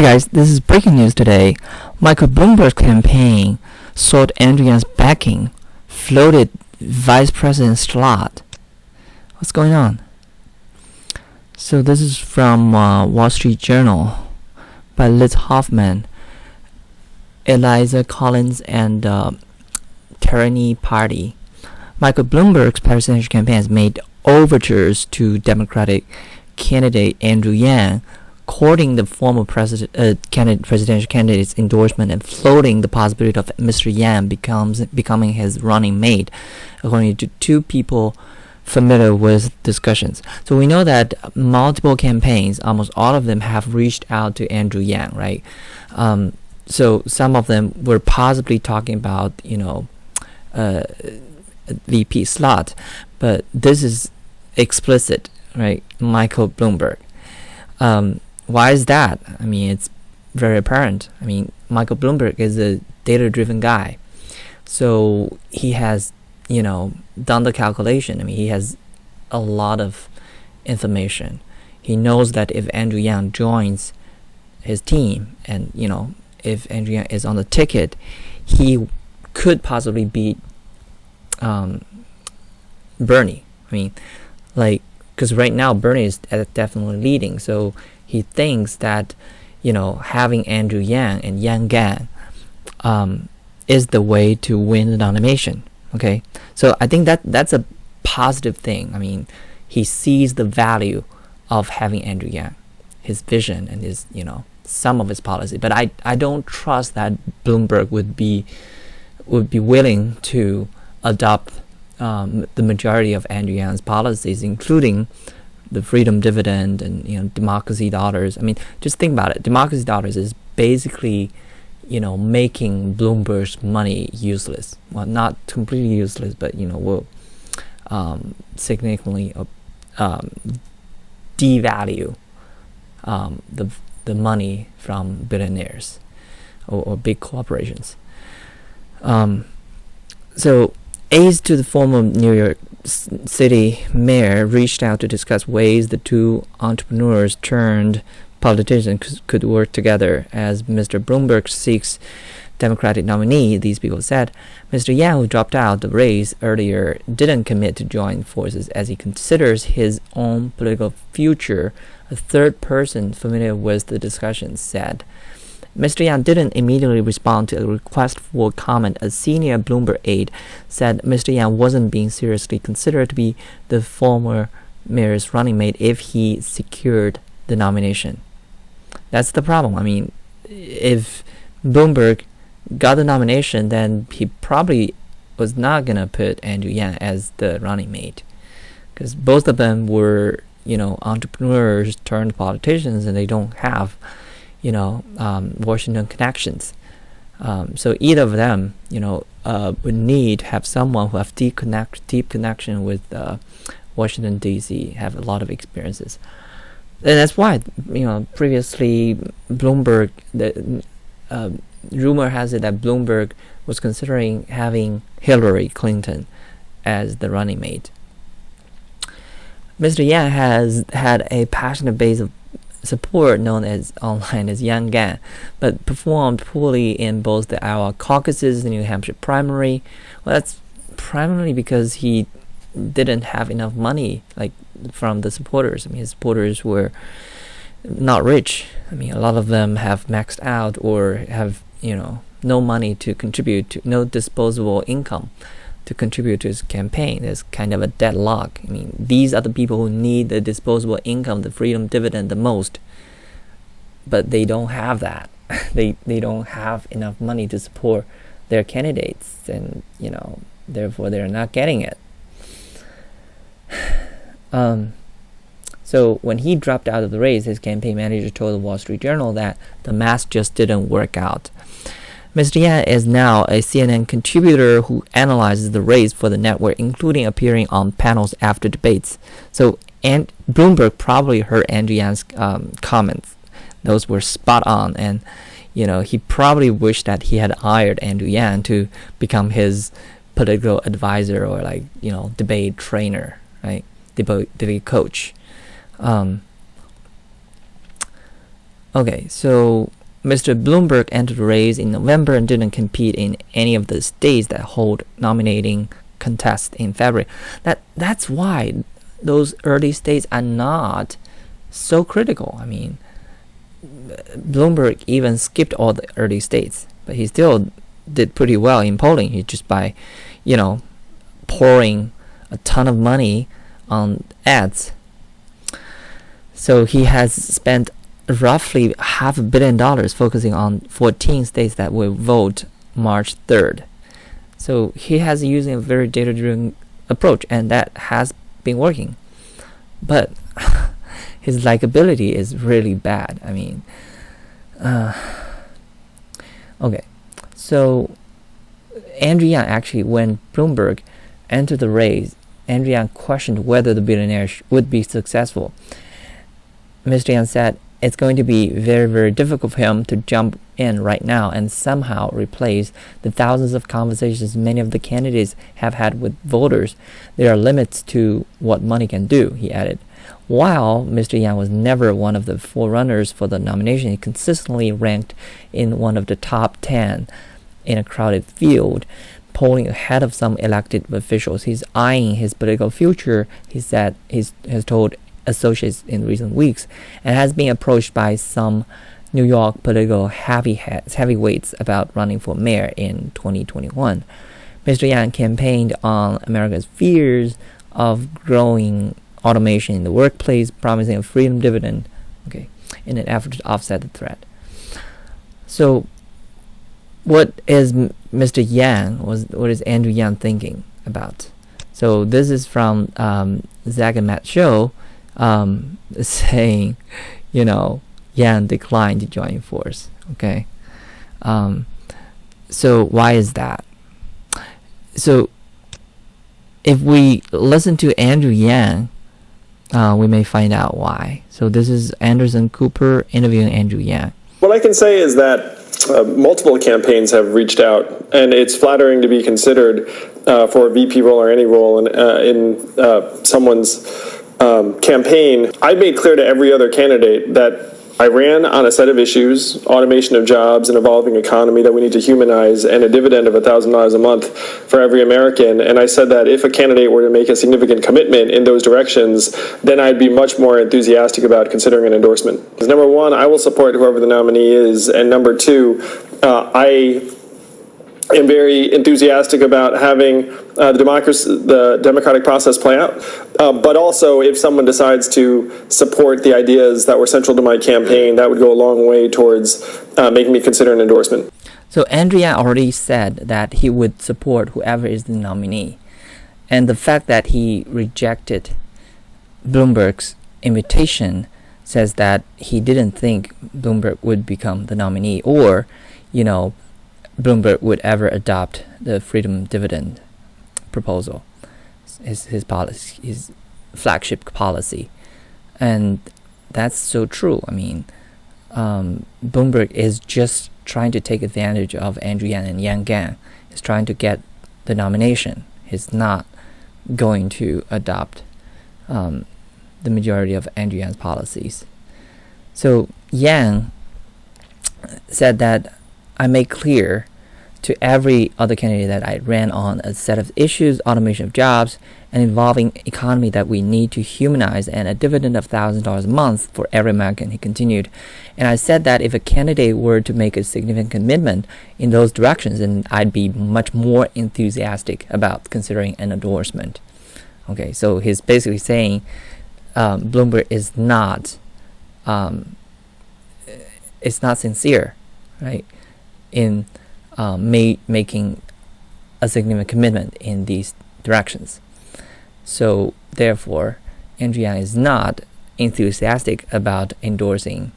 Hey guys, this is breaking news today. Michael Bloomberg's campaign sought Andrew Yang's backing, floated vice president slot. What's going on? So this is from Wall Street Journal by Liz Hoffman, Eliza Collins, and Tyranny Party. Michael Bloomberg's presidential campaign has made overtures to Democratic candidate Andrew Yang, courting the former presidential candidate's endorsement and floating the possibility of Mr. Yang becoming his running mate, according to two people familiar with discussions. So we know that multiple campaigns, almost all of them, have reached out to Andrew Yang, right? So some of them were possibly talking about, VP slot, but this is explicit, right? Michael Bloomberg. Why is that? I mean, it's very apparent. I mean, Michael Bloomberg is a data-driven guy. So he has, done the calculation. I mean, he has a lot of information. He knows that if Andrew Yang joins his team and, if Andrew Yang is on the ticket, he could possibly beat Bernie. I mean, because right now Bernie is definitely leading. So he thinks that, having Andrew Yang and Yang Gang is the way to win the nomination. Okay, so I think that's a positive thing. I mean, he sees the value of having Andrew Yang, his vision and his, some of his policy. But I don't trust that Bloomberg would be willing to adopt the majority of Andrew Yang's policies, including the freedom dividend and democracy dollars. I mean, just think about it. Democracy dollars is basically, making Bloomberg's money useless. Well, not completely useless, but will significantly devalue the money from billionaires or big corporations. So aides to the former New York City mayor reached out to discuss ways the two entrepreneurs turned politicians could work together. As Mr. Bloomberg seeks Democratic nominee, these people said. Mr. Yang, who dropped out the race earlier, didn't commit to join forces as he considers his own political future. A third person familiar with the discussion said. Mr. Yang didn't immediately respond to a request for comment. A senior Bloomberg aide said Mr. Yang wasn't being seriously considered to be the former mayor's running mate if he secured the nomination. That's the problem. I mean, if Bloomberg got the nomination, then he probably was not going to put Andrew Yang as the running mate, because both of them were, entrepreneurs turned politicians, and they don't have Washington connections. So either of them, would need to have someone who have deep connection with Washington D.C., have a lot of experiences. And that's why, previously Bloomberg, the rumor has it that Bloomberg was considering having Hillary Clinton as the running mate. Mr. Yang has had a passionate base of support known as online as Yang Gang, but performed poorly in both the Iowa caucuses and the New Hampshire primary. Well, that's primarily because he didn't have enough money, from the supporters. I mean, his supporters were not rich. I mean, a lot of them have maxed out or have, no money to contribute to, no disposable income to contribute to his campaign. There's kind of a deadlock. I mean, these are the people who need the disposable income, the freedom dividend the most, but they don't have that. They don't have enough money to support their candidates, and therefore they're not getting it. So when he dropped out of the race, his campaign manager told the Wall Street Journal that the math just didn't work out. Mr. Yang is now a CNN contributor who analyzes the race for the network, including appearing on panels after debates. So Bloomberg probably heard Andrew Yang's comments. Those were spot on, and he probably wished that he had hired Andrew Yang to become his political advisor or debate trainer, right? Debate coach. Okay, so Mr. Bloomberg entered the race in November and didn't compete in any of the states that hold nominating contests in February. That's why those early states are not so critical. I mean, Bloomberg even skipped all the early states, but he still did pretty well in polling. He just by, pouring a ton of money on ads. So he has spent roughly $500 million focusing on 14 states that will vote March 3rd. So he has using a very data-driven approach, and that has been working. But his likability is really bad. I mean, okay. So Andrew Yang actually, when Bloomberg entered the race, Andrew Yang questioned whether the billionaire would be successful. Mr. Yang said it's going to be very, very difficult for him to jump in right now and somehow replace the thousands of conversations many of the candidates have had with voters. There are limits to what money can do, he added. While Mr. Yang was never one of the forerunners for the nomination, he consistently ranked in one of the top 10 in a crowded field, polling ahead of some elected officials. He's eyeing his political future, he said, has told associates in recent weeks, and has been approached by some New York political heavyweights about running for mayor in 2021. Mr. Yang campaigned on America's fears of growing automation in the workplace, promising a freedom dividend, in an effort to offset the threat. So, what is Mr. Yang? What is Andrew Yang thinking about? So this is from Zach and Matt show, saying, Yang declined to join force. Okay. So why is that? So if we listen to Andrew Yang, we may find out why. So this is Anderson Cooper interviewing Andrew Yang. What I can say is that multiple campaigns have reached out, and it's flattering to be considered for a VP role or any role in someone's campaign. I made clear to every other candidate that I ran on a set of issues: automation of jobs, an evolving economy that we need to humanize, and a dividend of $1,000 a month for every American. And I said that if a candidate were to make a significant commitment in those directions, then I'd be much more enthusiastic about considering an endorsement. Because number one, I will support whoever the nominee is, and number two, I am very enthusiastic about having the democratic process play out. But also, if someone decides to support the ideas that were central to my campaign, that would go a long way towards making me consider an endorsement. So Andrea already said that he would support whoever is the nominee. And the fact that he rejected Bloomberg's invitation says that he didn't think Bloomberg would become the nominee, or, Bloomberg would ever adopt the freedom dividend proposal, his policy, his flagship policy. And that's so true. I mean, Bloomberg is just trying to take advantage of Andrew Yang and Yang Gang. He's trying to get the nomination. He's not going to adopt the majority of Andrew Yang's policies. So Yang said that I made clear to every other candidate that I ran on a set of issues: automation of jobs, an evolving economy that we need to humanize, and a dividend of $1,000 a month for every American, he continued. And I said that if a candidate were to make a significant commitment in those directions, then I'd be much more enthusiastic about considering an endorsement. Okay, so he's basically saying Bloomberg is not it's not sincere, right, in making a significant commitment in these directions. So therefore, Andrew Yang is not enthusiastic about endorsing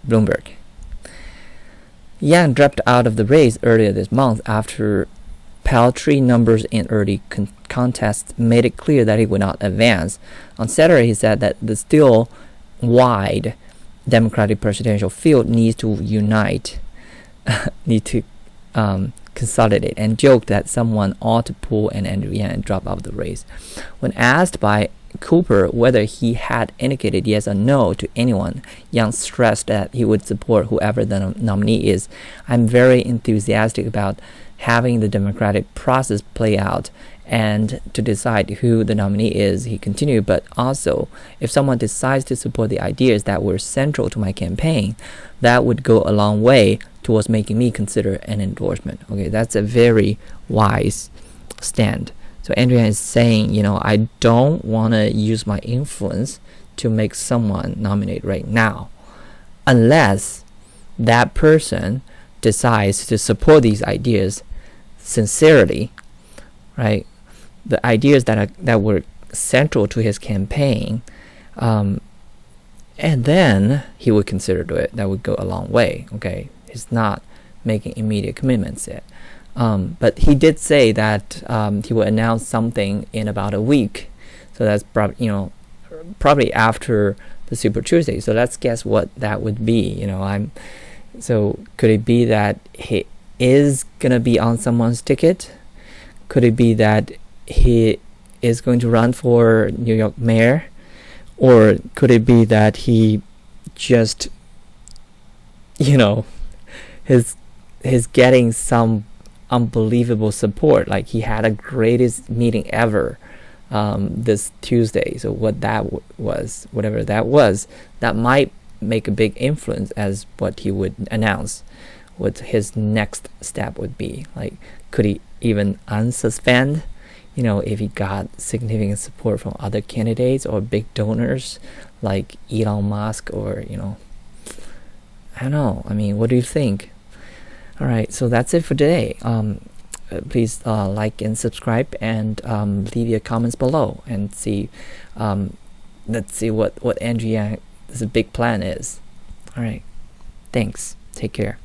Bloomberg. Yang dropped out of the race earlier this month after paltry numbers in early contests made it clear that he would not advance. On Saturday, he said that the still wide Democratic presidential field needs to unite, consolidate, and joked that someone ought to pull an Andrew Yang and drop out of the race. When asked by Cooper whether he had indicated yes or no to anyone. Young stressed that he would support whoever the nominee is. I'm very enthusiastic about having the democratic process play out and to decide who the nominee is, he continued, but also if someone decides to support the ideas that were central to my campaign, that would go a long way towards making me consider an endorsement. Okay, that's a very wise stand. So Andrea is saying, I don't want to use my influence to make someone nominate right now, unless that person decides to support these ideas sincerely, right? The ideas that were central to his campaign, and then he would consider to it. That would go a long way. Okay, he's not making immediate commitments yet. But he did say that he will announce something in about a week. So that's probably after the Super Tuesday. So let's guess what that would be. So could it be that he is gonna be on someone's ticket? Could it be that he is going to run for New York mayor? Or could it be that he just, he's getting some unbelievable support, like he had a greatest meeting ever this Tuesday. So whatever that was, that might make a big influence as what he would announce, what his next step would be. Like, could he even unsuspend, if he got significant support from other candidates or big donors like Elon Musk or, I don't know. I mean, what do you think? All right, so that's it for today. Please like and subscribe and leave your comments below and see. Let's see what Andrea's big plan is. All right, thanks. Take care.